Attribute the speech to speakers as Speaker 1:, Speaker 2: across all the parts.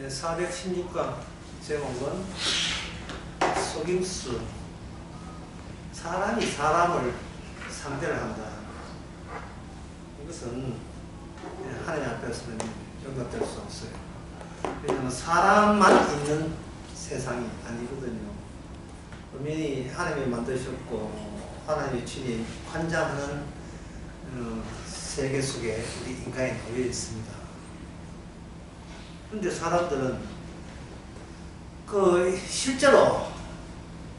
Speaker 1: 416강 제목은 속임수. 사람이 사람을 상대를 한다. 이것은 하나님 앞에서는 용납될 수 없어요. 왜냐하면 사람만 있는 세상이 아니거든요. 분명히 하나님이 만드셨고 하나님의 친히 관장하는 세계 속에 우리 인간이 놓여 있습니다. 그런데 사람들은 실제로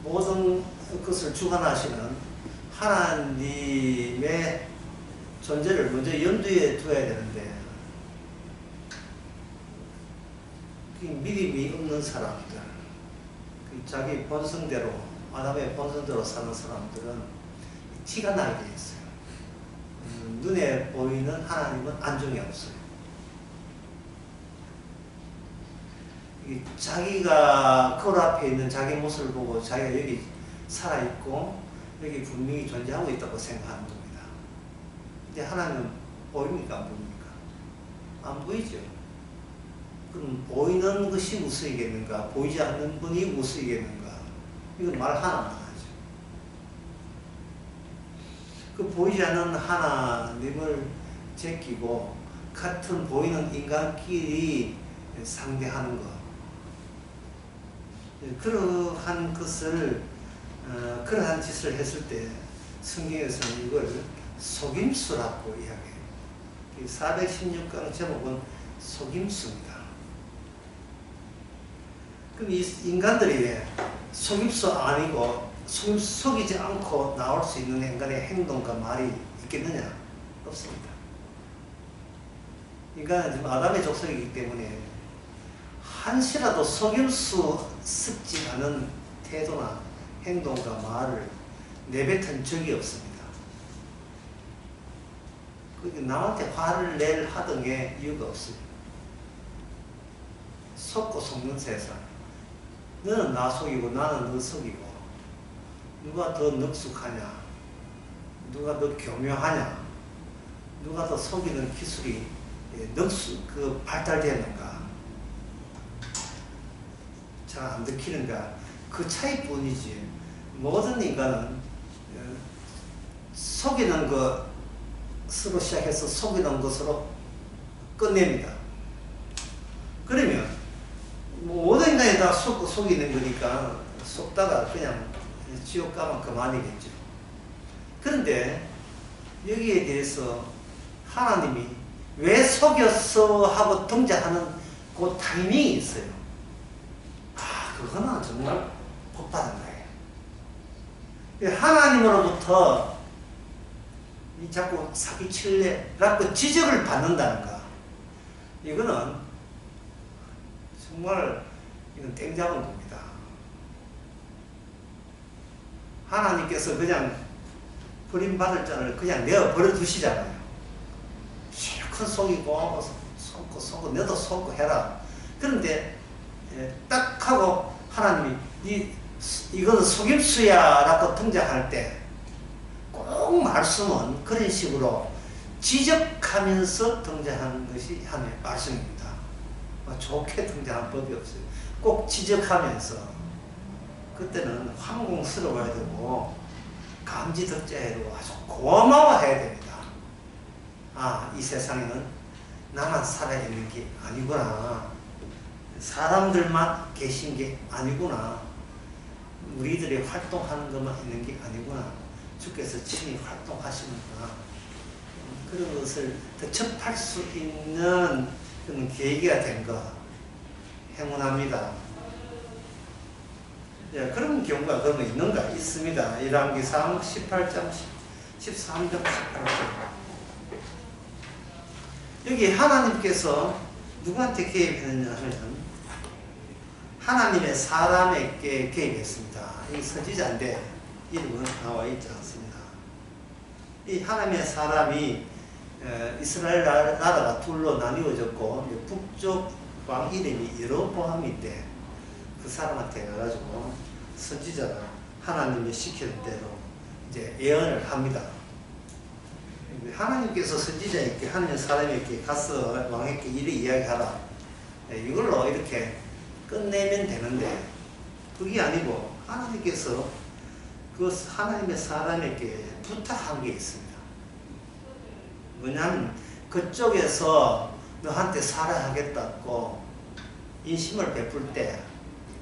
Speaker 1: 모든 것을 주관하시는 하나님의 존재를 먼저 염두에 두어야 되는데, 믿음이 없는 사람들, 자기 본성대로, 아담의 본성대로 사는 사람들은 티가 나게 돼 있어요. 눈에 보이는 하나님은 안정이 없어요. 자기가 거울 앞에 있는 자기 모습을 보고 자기가 여기 살아있고 여기 분명히 존재하고 있다고 생각하는 겁니다. 근데 하나님은 보입니까? 안 보입니까? 안 보이죠. 그럼 보이는 것이 무엇이겠는가? 보이지 않는 분이 무엇이겠는가? 이건 말 하나만 하죠. 그 보이지 않는 하나님을 제끼고 같은 보이는 인간끼리 상대하는 것, 그러한 것을 그러한 짓을 했을 때 성경에서는 이걸 속임수라고 이야기해요. 416강 제목은 속임수입니다. 그럼 이 인간들이 속임수 아니고 속이지 않고 나올 수 있는 인간의 행동과 말이 있겠느냐? 없습니다. 인간은 지금 아담의 족속이기 때문에 한시라도 속일 수 습지 않은 태도나 행동과 말을 내뱉은 적이 없습니다. 남한테 화를 낼 하등의 이유가 없어요. 속고 속는 세상. 너는 나 속이고 나는 너 속이고, 누가 더 능숙하냐, 누가 더 교묘하냐, 누가 더 속이는 기술이 발달되는가, 잘 안 들키는가, 그 차이뿐이지. 모든 인간은 속이는 것으로 시작해서 속이는 것으로 끝냅니다. 그러면 모든 인간이 다 속이는 거니까 속다가 그냥 지옥 가면 그만이겠죠. 그런데 여기에 대해서 하나님이 왜 속였어 하고 등장하는 그 타이밍이 있어요. 그거는 정말 복받은 거예요. 하나님으로부터 자꾸 사기칠래라고 지적을 받는다는가, 이거는 정말 이건 땡 잡은 겁니다. 하나님께서 그냥 버림받을 자를 그냥 내어버려 두시잖아요. 실컷 속이고 속고 너도 속고 해라. 그런데 딱 하고 하나님이 이거는 속임수야 라고 등장할 때 꼭 말씀은 그런 식으로 지적하면서 등장하는 것이 하나님의 말씀입니다. 좋게 등장한 법이 없어요. 꼭 지적하면서, 그때는 황공스러워야 되고 감지덕자해야 되고 아주 고마워해야 됩니다. 이 세상에는 나만 살아있는 게 아니구나, 사람들만 계신 게 아니구나, 우리들이 활동하는 것만 있는 게 아니구나, 주께서 친히 활동하시는구나, 그런 것을 더 접할 수 있는 그런 계기가 된 것, 행운합니다. 그런 경우가 그러면 있는가? 있습니다. 열왕기상 18장 13장 18절. 여기 하나님께서 누구한테 개입했느냐 하면 하나님의 사람에게 개입했습니다. 이 선지자인데 이름은 나와 있지 않습니다. 이 하나님의 사람이 이스라엘 나라가 둘로 나뉘어졌고 북쪽 왕 이름이 여로보암인데 그 사람한테 가가지고 선지자가 하나님이 시키는 대로 이제 예언을 합니다. 하나님께서 선지자에게 하나님 사람에게 가서 왕에게 이래 이야기하라. 이걸로 이렇게 끝내면 되는데 그게 아니고 하나님께서 그 하나님의 사람에게 부탁한 게 있습니다. 뭐냐면 그쪽에서 너한테 살아야겠다고 인심을 베풀 때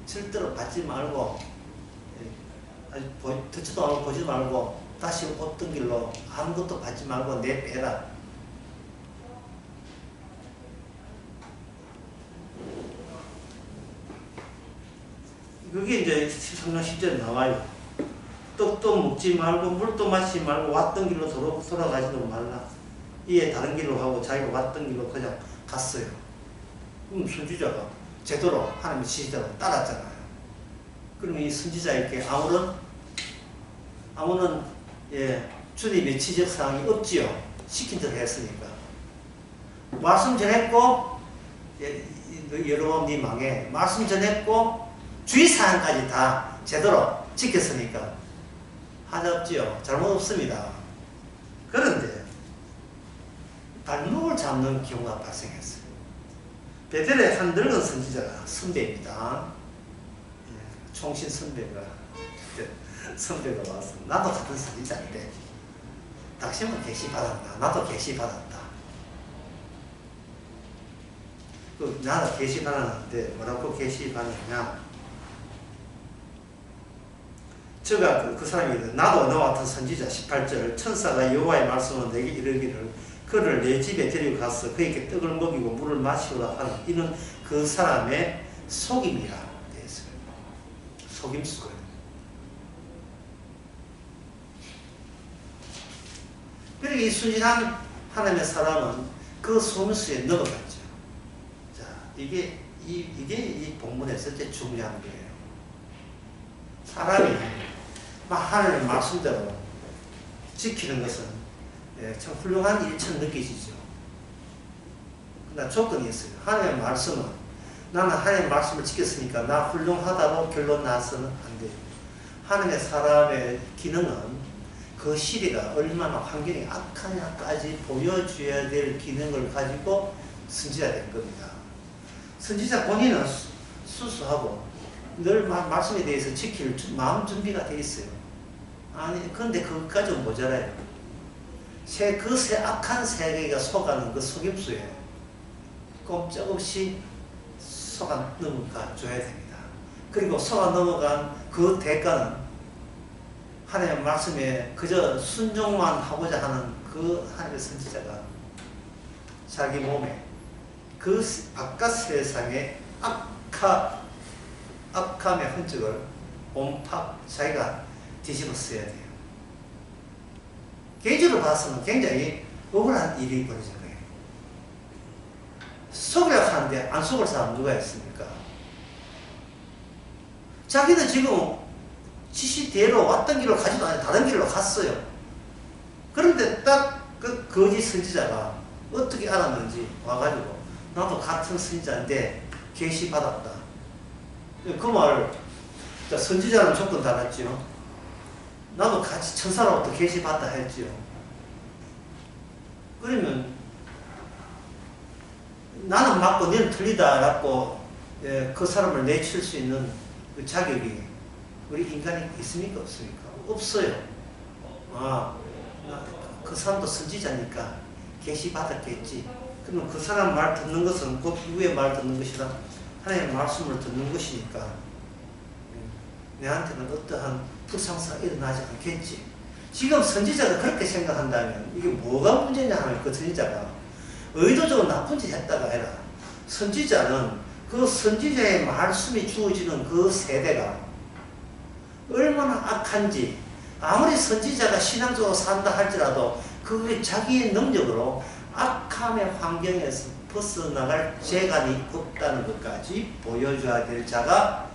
Speaker 1: 절대로 받지 말고 듣지도 말고 보지도 말고 다시 어떤 길로 아무것도 받지 말고 내빼라. 그게 이제 성경 10절에 나와요. 떡도 먹지 말고 물도 마시지 말고 왔던 길로 돌아가지도 말라. 이에 다른 길로 가고 자기가 왔던 길로 그냥 갔어요. 그럼 선지자가 제대로 하나님의 지시자로 따랐잖아요. 그러면 이 선지자에게 아무런 주님의 지적사항이 없지요. 시킨 대로 했으니까. 말씀 전했고 여로보암 네 망에 말씀 전했고 주의사항까지 다 제대로 지켰으니까 하자 없지요. 잘못 없습니다. 그런데 발목을 잡는 경우가 발생했어요. 베델의 한 늙은 선지자가 선배입니다. 총신 선배가 와서 나도 같은 선지자인데 당신은 계시 받았나? 나도 계시 받았다. 나도 계시 받았는데 뭐라고 계시 받았냐? 저가 그 사람이 나도 너와 같은 선지자 18절 천사가 여호와의 말씀으로 내게 이르기를 그를 내 집에 데리고 가서 그에게 떡을 먹이고 물을 마시오라 하는 이는 그 사람의 속임이라 되었어요. 속임수거예요. 그러니까 이 순진한 하나님의 사람은 그 속임수에 넘어갔죠. 자, 이게 이 본문에서 제일 중요한 거예요. 사람이 하나님의 말씀대로 지키는 것은 참 훌륭한 일처럼 느껴지죠. 그러나 조건이 있어요. 하나님의 말씀은 나는 하나님의 말씀을 지켰으니까 나 훌륭하다고 결론 나서는 안 돼요. 하나님의 사람의 기능은 그 시대가 얼마나 환경이 악하냐까지 보여줘야 될 기능을 가지고 선지자 된 겁니다. 선지자 본인은 수수하고 늘 말씀에 대해서 지킬 마음 준비가 돼 있어요. 아니, 그런데 그것까지는 모자라요. 그 악한 세계가 속아는 그 속임수에 꼼짝없이 속아 넘어가 줘야 됩니다. 그리고 속아 넘어간 그 대가는 하나님의 말씀에 그저 순종만 하고자 하는 그 하나님의 선지자가 자기 몸에 그 바깥 세상의 악함의 흔적을 온팍 자기가 뒤집어 써야 돼요. 개인적으로 봐서는 굉장히 억울한 일이 벌어진 거예요. 속으려고 하는데 안 속을 사람 누가 있습니까? 자기는 지금 지시대로 왔던 길로 가지도 않아요. 다른 길로 갔어요. 그런데 딱 그 거짓 선지자가 어떻게 알았는지 와가지고 나도 같은 선지자인데 계시 받았다. 그 말 선지자는 조건 달았죠. 나도 같이 천사로부터 계시 받다 했지요. 그러면 나는 맞고 너는 틀리다라고 그 사람을 내칠 수 있는 그 자격이 우리 인간이 있습니까? 없습니까? 없어요. 그 사람도 선지자니까 계시 받았겠지. 그러면 그 사람 말 듣는 것은 곧 누구의 말 듣는 것이다? 하나님의 말씀을 듣는 것이니까 내한테는 어떠한 불상사가 일어나지 않겠지. 지금 선지자가 그렇게 생각한다면 이게 뭐가 문제냐 하면 그 선지자가 의도적으로 나쁜 짓 했다가 아니라 선지자는 그 선지자의 말씀이 주어지는 그 세대가 얼마나 악한지 아무리 선지자가 신앙적으로 산다 할지라도 그게 자기의 능력으로 악함의 환경에서 벗어나갈 재간이 없다는 것까지 보여줘야 될 자가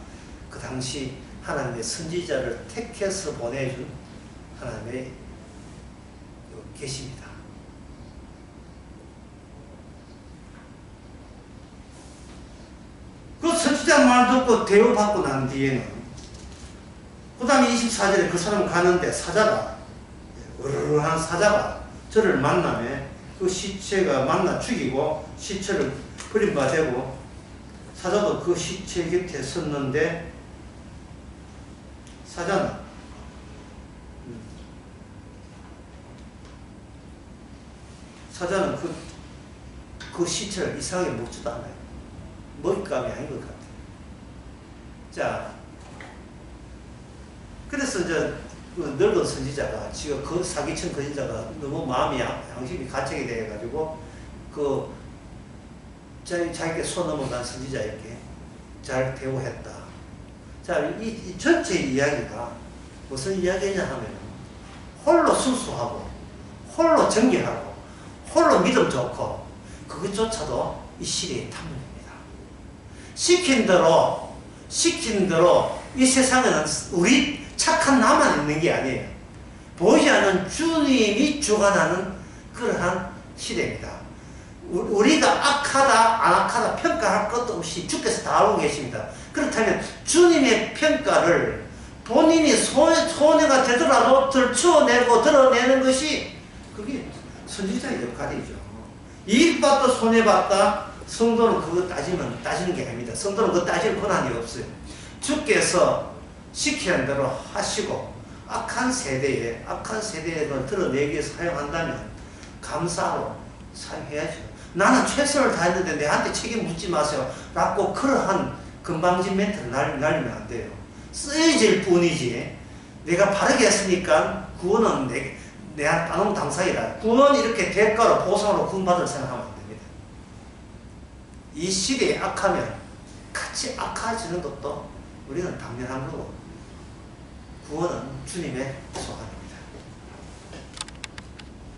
Speaker 1: 그 당시 하나님의 선지자를 택해서 보내준 하나님의 계시입니다. 그 선지자 말 듣고 대우받고 난 뒤에는 그 다음에 24절에 그 사람 가는데 사자가 으르르한 사자가 저를 만나매 그 시체가 만나 죽이고 시체를 버림받되고 사자도 그 시체 곁에 섰는데 사자는 그 시체를 이상하게 먹지도 않아요. 먹잇감이 아닌 것 같아요. 자, 그래서 이제 그 늙은 선지자가 지금 그 사기친 선지자가 너무 마음이 양심이 가책이 돼가지고 그 자기에게 손 넘어간 선지자에게 잘 대우했다. 자, 이 전체 이야기가 무슨 이야기냐 하면 홀로 순수하고 홀로 정결하고 홀로 믿음 좋고 그것조차도 이 시대의 탐욕입니다. 시킨 대로 이 세상에는 우리 착한 나만 있는 게 아니에요. 보이지 않는 주님이 주관하는 그러한 시대입니다. 우리가 악하다 안 악하다 평가할 것도 없이 주께서 다 알고 계십니다. 그렇다면 주님의 평가를 본인이 손해가 되더라도 들추어내고 드러내는 것이 그게 선지자의 역할이죠. 이익받다 손해받다 성도는 그거 따지는 게 아닙니다. 성도는 그거 따질 권한이 없어요. 주께서 시키는 대로 하시고 악한 세대에 그걸 드러내기 위해서 사용한다면 감사로 사용해야죠. 나는 최선을 다했는데 내한테 책임 묻지 마세요 라고 그러한 건방진 멘트를 날리면 안 돼요. 쓰여질 뿐이지 내가 바르게 했으니까 구원은 내한테 따놓은 당사이다. 구원 이렇게 대가로 보상으로 구원받을 생각하면 안 됩니다. 이 시대에 악하면 같이 악해지는 것도 우리는 당연한 거고 구원은 주님의 소관입니다.